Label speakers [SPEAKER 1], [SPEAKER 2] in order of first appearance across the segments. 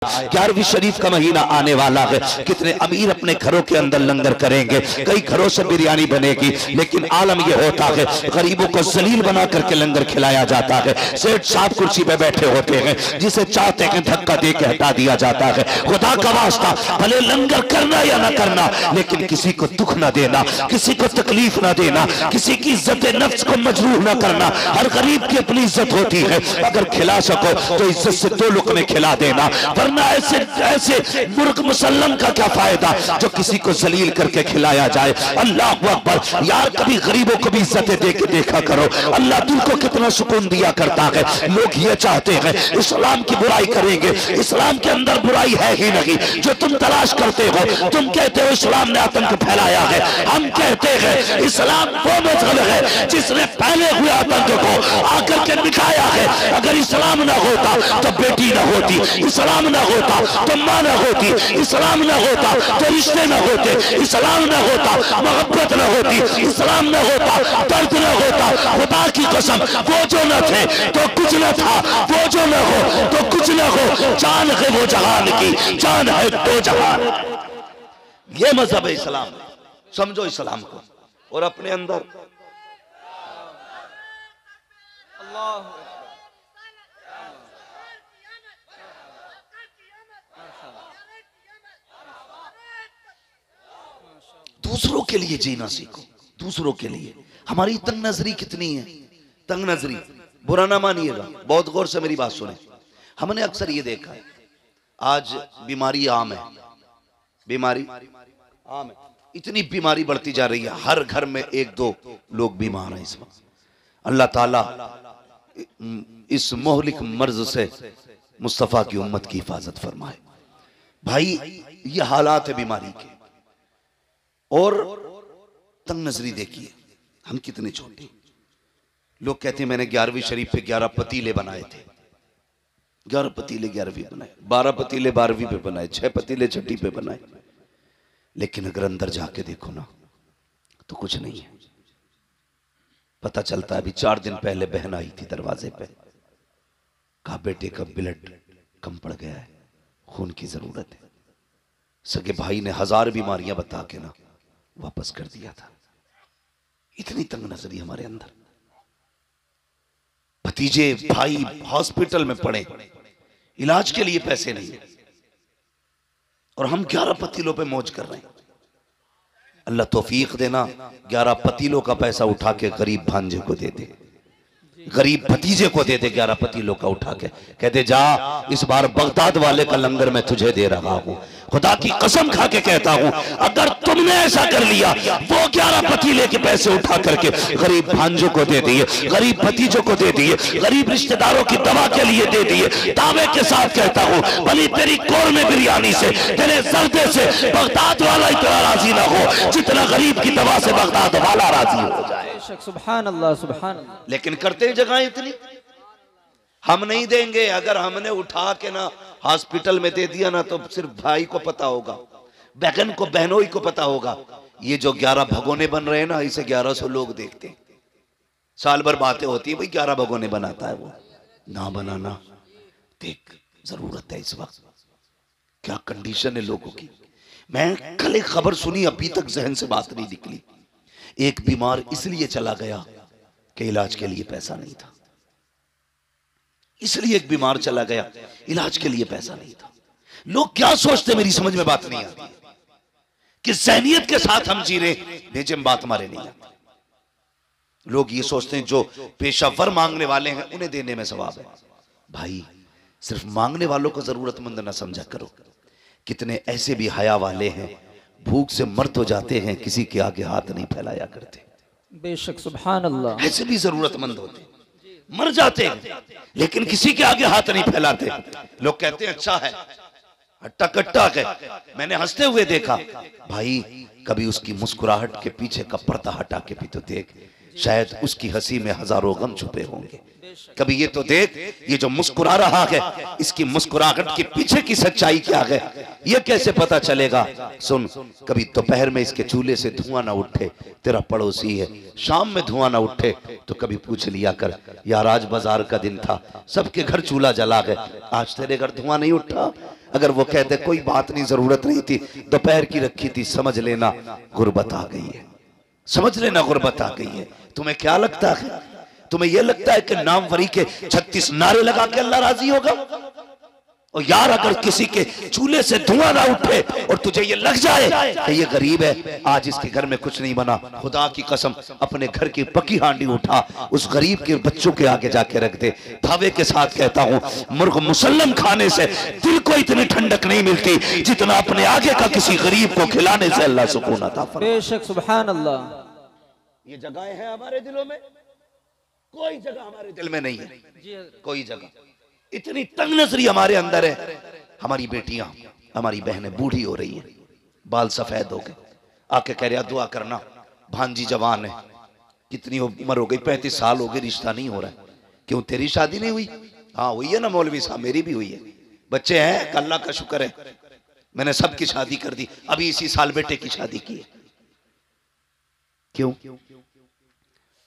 [SPEAKER 1] है। 11वीं शरीफ का महीना आने वाला है, कितने अमीर अपने घरों के अंदर लंगर करेंगे, कई घरों से बिरयानी बनेगी, लेकिन आलम यह होता है गरीबों को जलील बना करके लंगर खिलाया जाता है। सेठ साहब कुर्सी पे बैठे होते हैं, जिसे चाहते हैं धक्का दे के हटा दिया जाता है। खुदा का वास्ता भले लंगर करना या ना करना, लेकिन किसी को दुख ना देना, किसी को तकलीफ ना देना, किसी की इज्जत नफ्स को मजरूह ना करना। हर गरीब की अपनी इज्जत होती है, अगर खिला सको तो इज्जत से 2 लुक़मे खिला देना, वरना ऐसे ऐसे मुर्ग मुसल्लम का क्या फायदा जो किसी को जलील करके खिलाया जाए। अल्लाह अकबर। यार कभी गरीबों को भी इज्जतें दे के देखा करो, अल्लाह दिल को कितना सुकून दिया करता है। लोग ये चाहते हैं इस्लाम की बुराई करेंगे, इस्लाम के अंदर बुराई है ही नहीं। जो तुम तलाश करते हो, तुम कहते हो इस्लाम ने आतंक फैलाया है, हम कहते हैं इस्लाम वो मजहब है जिसने पहले हुए आतंक को आकर के मिटाया है। अगर इस्लाम ना होता तो बेटी ना होती, इस्लाम ना होता तो माँ ना होती, इस्लाम ना होता तो रिश्ते ना होते, इस्लाम ना होता मोहब्बत ना होती, इस्लाम ना होता दर्द ना होता। खुदा की कसम, वो जो न थे तो कुछ न था, वो जो न हो तो कुछ न हो। जान है वो जहान की, जान है दो जहान। ये मजहब है इस्लाम। समझो इस्लाम को और अपने अंदर दूसरों के लिए जीना सीखो, दूसरों के लिए। हमारी तंग नजरी कितनी है, तंग नजरी। बुरा ना मानिएगा, बहुत गौर से मेरी बात सुने। हमने अक्सर ये देखा है, आज बीमारी आम है, बीमारी आम है, इतनी बीमारी बढ़ती जा रही है, हर घर में 1-2 लोग बीमार हैं इस वक्त। अल्लाह ताला इस मोहलिक मर्ज से मुस्तफा की उम्मत की हिफाजत फरमाए। भाई ये हालात है बीमारी के। और तंग नजरी देखिए, हम कितने छोटे। लोग कहते हैं मैंने 11वीं शरीफ पे 11 पतीले बनाए थे, 11 पतीले 11वीं बनाए, 12 पतीले 12वीं पे बनाए, 6 पतीले 6ठी पे बनाए। लेकिन अगर अंदर जाके देखो ना तो कुछ नहीं है। पता चलता है अभी 4 दिन पहले बहन आई थी दरवाजे पे, कहा बेटे का ब्लड कम पड़ गया है, खून की जरूरत है। सगे भाई ने 1000 बीमारियां बता के ना वापस कर दिया था। इतनी तंग नजरी हमारे अंदर। भतीजे भाई हॉस्पिटल में पड़े, इलाज के लिए पैसे नहीं, और हम 11 पतीलों पे मौज कर रहे हैं। अल्लाह तौफीक देना, 11 पतीलों का पैसा उठा के गरीब भांजे को दे दे, गरीब भतीजे को दे दे 11 पतीलों का उठा के, कहते जा इस बार बगदाद वाले का लंगर मैं तुझे दे रहा हूं। खुदा की कसम खा के कहता हूं, अगर तुमने ऐसा कर लिया, वो 11 पतीले के पैसे उठा करके गरीब भांजों को दे दिए, गरीब भतीजों को दे दिए, गरीब रिश्तेदारों की दवा के लिए दे दिए, दावे के साथ कहता हूं भली तेरी कौरमे बिरयानी से, तेरे सर्दे से बगदाद वाला इतना राजी ना हो जितना गरीब की दवा से बगदाद वाला राजी हो जाए।
[SPEAKER 2] सुभान अल्लाह, सुभान अल्लाह।
[SPEAKER 1] लेकिन करते जगह इतनी हम नहीं देंगे। अगर हमने उठा के ना हॉस्पिटल में दे दिया ना तो सिर्फ भाई को पता होगा, बहन को, बहनोई को पता होगा। ये जो 11 भगोने बन रहे हैं ना, इसे 1100 लोग देखते हैं। साल भर बातें होती है भाई 11 भगोने बनाता है वो, ना बनाना। देख जरूरत है इस वक्त, क्या कंडीशन है लोगों की। मैं कल एक खबर सुनी, अभी तक जहन से बात नहीं निकली। एक बीमार इसलिए चला गया कि इलाज के लिए पैसा नहीं था, इसलिए एक बीमार चला गया, इलाज के लिए पैसा नहीं था। लोग क्या सोचते, मेरी समझ में बात नहीं आती कि ज़हनियत के साथ हम जी रहे, भेजे में बात हमारे नहीं आती। लोग ये सोचते हैं जो पेशावर मांगने वाले हैं उन्हें देने में सवाब है। भाई सिर्फ मांगने वालों को जरूरतमंद ना समझा करो। कितने ऐसे भी हया वाले हैं, भूख से मर तो जाते हैं, किसी के आगे हाथ नहीं फैलाया करते।
[SPEAKER 2] बेशक, सुभान अल्लाह।
[SPEAKER 1] ऐसे भी जरूरतमंद होते, मर जाते हैं लेकिन किसी के आगे हाथ नहीं फैलाते। लोग कहते हैं अच्छा है, हट्टा कट्टा है। मैंने हंसते हुए देखा। भाई कभी उसकी मुस्कुराहट के पीछे का पर्दा हटा के भी तो देख, शायद उसकी हंसी में हजारों गम छुपे होंगे। कभी ये तो देख, ये जो मुस्कुरा रहा है, इसकी मुस्कुराहट के पीछे की सच्चाई क्या है, ये कैसे पता चलेगा। सुन, कभी दोपहर में इसके चूल्हे से धुआं ना उठे, तेरा पड़ोसी है, शाम में धुआं ना उठे तो कभी पूछ लिया कर, यार आज बाजार का दिन था, सबके घर चूल्हा जला गया, आज तेरे घर धुआं नहीं उठा। अगर वो कहते कोई बात नहीं, जरूरत नहीं थी, दोपहर की रखी थी, समझ लेना गुर्बत आ गई है, समझ लेना गुर्बत आ गई है। तुम्हें क्या लगता है? तुम्हें यह लगता है कि नामवरी के 36 नारे लगा के अल्लाह राजी होगा? और यार अगर किसी के चूल्हे से धुआं ना उठे और तुझे ये लग जाए कि ये गरीब है, आज इसके घर में कुछ नहीं बना, खुदा की कसम अपने घर की पकी हांडी उठा उस गरीब के बच्चों के आगे जाके रख दे। दावे के साथ कहता हूं, मुर्ग मुसल्लम खाने से दिल को इतनी ठंडक नहीं मिलती जितना अपने आगे का किसी गरीब को खिलाने से अल्लाह सुकून अता फरमाता।
[SPEAKER 2] बेशक सुभान अल्लाह।
[SPEAKER 1] ये जगह है हमारे दिलों में, कोई जगह हमारे दिल में नहीं है, कोई जगह। इतनी तंग नजरी हमारे अंदर है। हमारी बेटियां, हमारी बहनें बूढ़ी हो रही है, बाल सफेद हो गए, आके कह रहा दुआ करना, भांजी जवान है, कितनी उम्र हो गई, 35 साल हो गए, रिश्ता नहीं हो रहा है। क्यों तेरी शादी नहीं हुई? हाँ हुई है ना मौलवी साहब, मेरी भी हुई है, बच्चे हैं, अल्लाह का शुक्र है, मैंने सबकी शादी कर दी, अभी इसी साल बेटे की शादी की है। क्यों?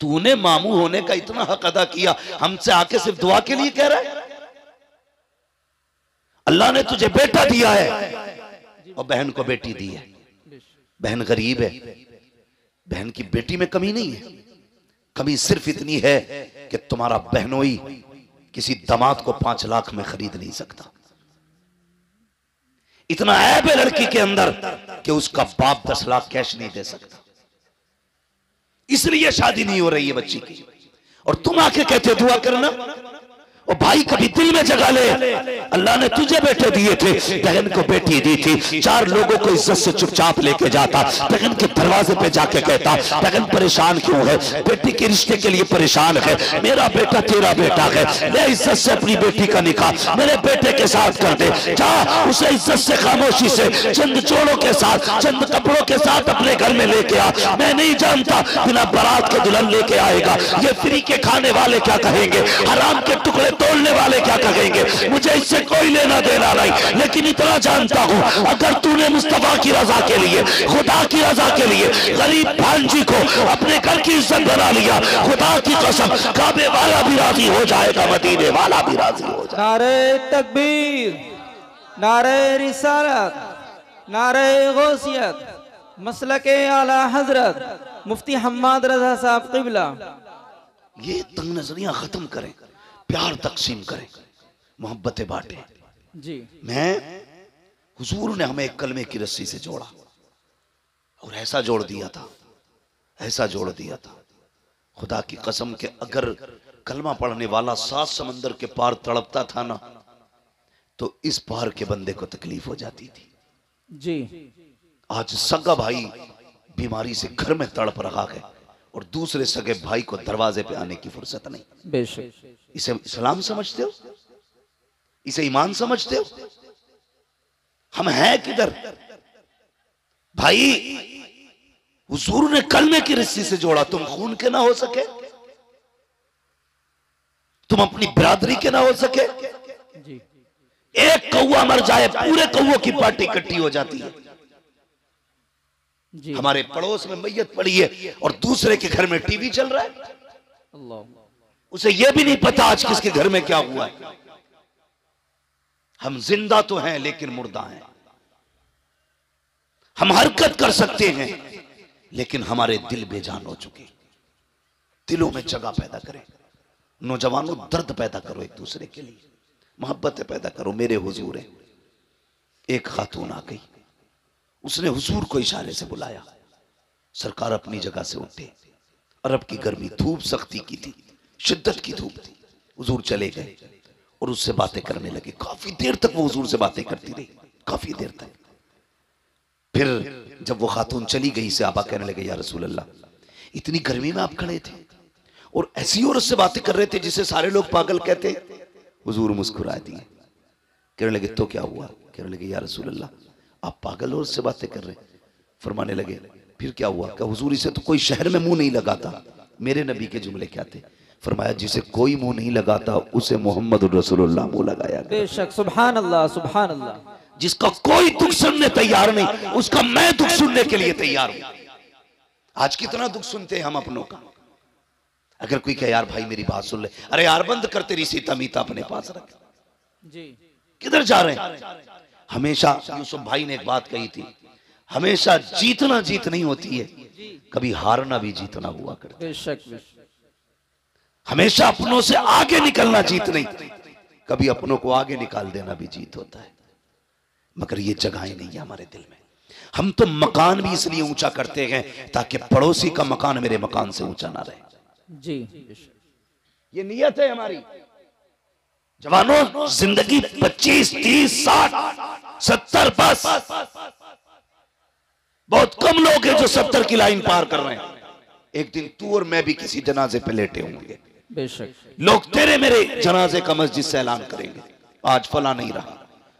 [SPEAKER 1] तूने मामू होने का इतना हक अदा किया, हमसे आके सिर्फ दुआ के लिए कह रहा है? अल्लाह ने तुझे बेटा दिया है और बहन को बेटी दी है। बहन गरीब है, बहन की बेटी में कमी नहीं है, कमी सिर्फ इतनी है कि तुम्हारा बहनोई किसी दामाद को 5 लाख में खरीद नहीं सकता। इतना ऐब है लड़की के अंदर कि उसका बाप 10 लाख कैश नहीं दे सकता, इसलिए शादी नहीं हो रही है बच्ची की। और तुम आके कहते दुआ करना। और भाई कभी दिल में जगह ले, अल्लाह ने तुझे बेटे दिए थे, बहन को बेटी दी थी, 4 लोगों को इज्जत से चुपचाप लेके जाता, बहन के दरवाजे पे जाके कहता बहन परेशान क्यों है, बेटी के रिश्ते के लिए परेशान है, मेरा बेटा तेरा बेटा है, ले इज्जत से अपनी बेटी का निकाह मेरे बेटे के साथ कर दे, जा उसे इज्जत से खामोशी से चंद जोड़ों के साथ, चंद कपड़ों के साथ अपने घर में लेके आ। मैं नहीं जानता बिना बारात के दुल्हन लेके आएगा, ये फ्री के खाने वाले क्या कहेंगे, हराम के टुकड़े तोड़ने वाले क्या कहेंगे, मुझे इससे कोई लेना देना नहीं, लेकिन इतना जानता हूं अगर तूने मुस्तफा की रजा के लिए, खुदा की रजा के लिए गरीब भांजी को अपने घर की इज्जत बना लिया, खुदा की कसम काबे वाला भी राजी हो जाएगा, मदीने वाला भी राजी हो जाएगा।
[SPEAKER 2] नारे तकबीर, नारे रिसालत, नारे गौसियत, मसलके आला हजरत मुफ्ती हम्माद रजा साहब क़िबला।
[SPEAKER 1] ये तंग नजरियां खत्म करें, प्यार तकसीम करें, मोहब्बतें बांटें
[SPEAKER 2] जी।
[SPEAKER 1] मैं हुजूर ने हमें एक कलमे की रस्सी से जोड़ा और ऐसा जोड़ दिया था, ऐसा जोड़ दिया था, खुदा की कसम के अगर कलमा पढ़ने वाला 7 समंदर के पार तड़पता था ना, तो इस पार के बंदे को तकलीफ हो जाती थी
[SPEAKER 2] जी। आज
[SPEAKER 1] सगा भाई बीमारी से घर में तड़प रहा है और दूसरे सगे भाई को दरवाजे पे आने की फुर्सत नहीं।
[SPEAKER 2] बेशक
[SPEAKER 1] इसे इस्लाम समझते हो? इसे ईमान समझते हो? हम हैं किधर भाई? हुजूर ने कलमे की रस्सी से जोड़ा, तुम खून के ना हो सके, तुम अपनी बिरादरी के ना हो सके।
[SPEAKER 2] जी।
[SPEAKER 1] एक कौवा मर जाए पूरे कौवों की पार्टी इकट्ठी हो जाती है।
[SPEAKER 2] जी।
[SPEAKER 1] हमारे पड़ोस में मैयत पड़ी है और दूसरे के घर में टीवी चल रहा है,
[SPEAKER 2] अल्लाह,
[SPEAKER 1] उसे यह भी नहीं पता आज किसके घर में क्या हुआ है। हम जिंदा तो हैं लेकिन मुर्दा हैं, हम हरकत कर सकते हैं लेकिन हमारे दिल बेजान हो चुके। दिलों में जगह पैदा करें, नौजवानों दर्द पैदा करो, एक दूसरे के लिए मोहब्बतें पैदा करो। मेरे हुजूर है, एक खातून आ गई, उसने हुजूर को इशारे से बुलाया, सरकार अपनी जगह से उठे, अरब की गर्मी, धूप सख्ती की थी, शिद्दत की धूप थी। हुजूर चले गए और उससे बातें करने लगे। काफी देर तक वो हुजूर से बातें करती रही, काफी देर तक। फिर जब वो खातून चली गई, से आबा कहने लगे, या रसूल अल्लाह, इतनी गर्मी में आप खड़े थे और ऐसी औरत से बातें कर रहे थे जिसे सारे लोग पागल कहते। हुजूर मुस्कुरा दिए, कहने लगे तो क्या हुआ? कहने लगे, या रसूल अल्लाह, आप पागल औरत से बातें कर रहे। फरमाने लगे, फिर क्या हुआ? क्या हुजूर, इसे तो कोई शहर में मुंह नहीं लगाता। मेरे नबी के जुमले क्या थे? फरमाया, जिसे कोई मुंह नहीं लगाता उसे मोहम्मद रसूलुल्लाह मुंह लगाया।
[SPEAKER 2] बेशक, सुभान अल्लाह, सुभान अल्लाह।
[SPEAKER 1] जिसका कोई दुख सुनने तैयार नहीं, उसका मैं दुख सुनने के लिए तैयार हूं। आज कितना दुख सुनते हैं हम अपनों का। अगर कोई कहे, यार भाई मेरी बात सुन ले, अरे यार बंद कर, तेरी सीता मीता अपने पास रख।
[SPEAKER 2] जी।
[SPEAKER 1] किधर जा रहे हैं? हमेशा यूसुफ भाई ने एक बात कही थी, हमेशा जीतना जीत नहीं होती है, कभी हारना भी जीतना हुआ करता है।
[SPEAKER 2] बेशक
[SPEAKER 1] हमेशा अपनों से आगे निकलना जीत नहीं, कभी अपनों को आगे निकाल देना भी जीत होता है। मगर ये जगहें नहीं है हमारे दिल में। हम तो मकान भी इसलिए ऊंचा करते हैं ताकि पड़ोसी का मकान मेरे मकान से ऊंचा ना रहे।
[SPEAKER 2] जी
[SPEAKER 1] ये नियत है हमारी। जवानों, जिंदगी 25, 30, 60, 70 बस। बहुत कम लोग हैं जो 70 की लाइन पार कर रहे हैं। एक दिन तू और मैं भी किसी जनाजे पे लेटे होंगे।
[SPEAKER 2] बेशक
[SPEAKER 1] लोग तेरे मेरे जनाजे का मस्जिद से ऐलान करेंगे, आज फला नहीं रहा,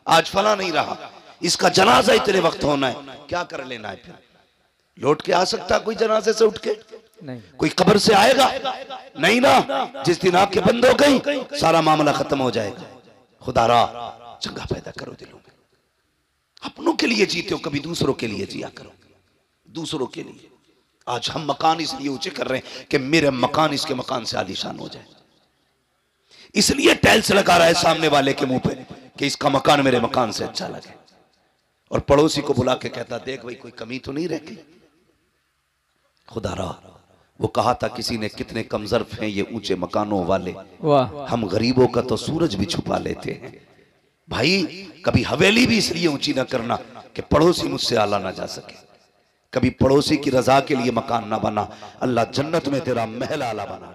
[SPEAKER 1] आज फला नहीं रहा, इसका जनाजा ही तेरे वक्त होना है। क्या कर लेना है फिर? लौट के आ सकता कोई जनाजे से उठ के?
[SPEAKER 2] नहीं।
[SPEAKER 1] कोई कब्र से आएगा? नहीं ना। जिस दिन आपके बंद हो गई सारा मामला खत्म हो जाएगा। खुदारा चंगा पैदा करो दिलों में। अपनों के लिए जीते हो, कभी दूसरों के लिए जिया करो, दूसरों के लिए। आज हम मकान इसलिए ऊंचे कर रहे हैं कि मेरे मकान इसके मकान से आलीशान हो जाए, इसलिए टाइल्स लगा रहा है सामने वाले के मुंह पे कि इसका मकान मेरे मकान से अच्छा लगे, और पड़ोसी को बुला के कहता देख भाई कोई कमी तो नहीं रह गई। खुदारा वो कहा था किसी ने, कितने कमजर्फ हैं ये ऊंचे मकानों वाले,
[SPEAKER 2] वाह।
[SPEAKER 1] हम गरीबों का तो सूरज भी छुपा लेते हैं। भाई कभी हवेली भी इसलिए ऊंची ना करना कि पड़ोसी मुझसे आला ना जा सके, कभी पड़ोसी की रजा के लिए मकान ना बना, अल्लाह जन्नत में तेरा महल आला बना।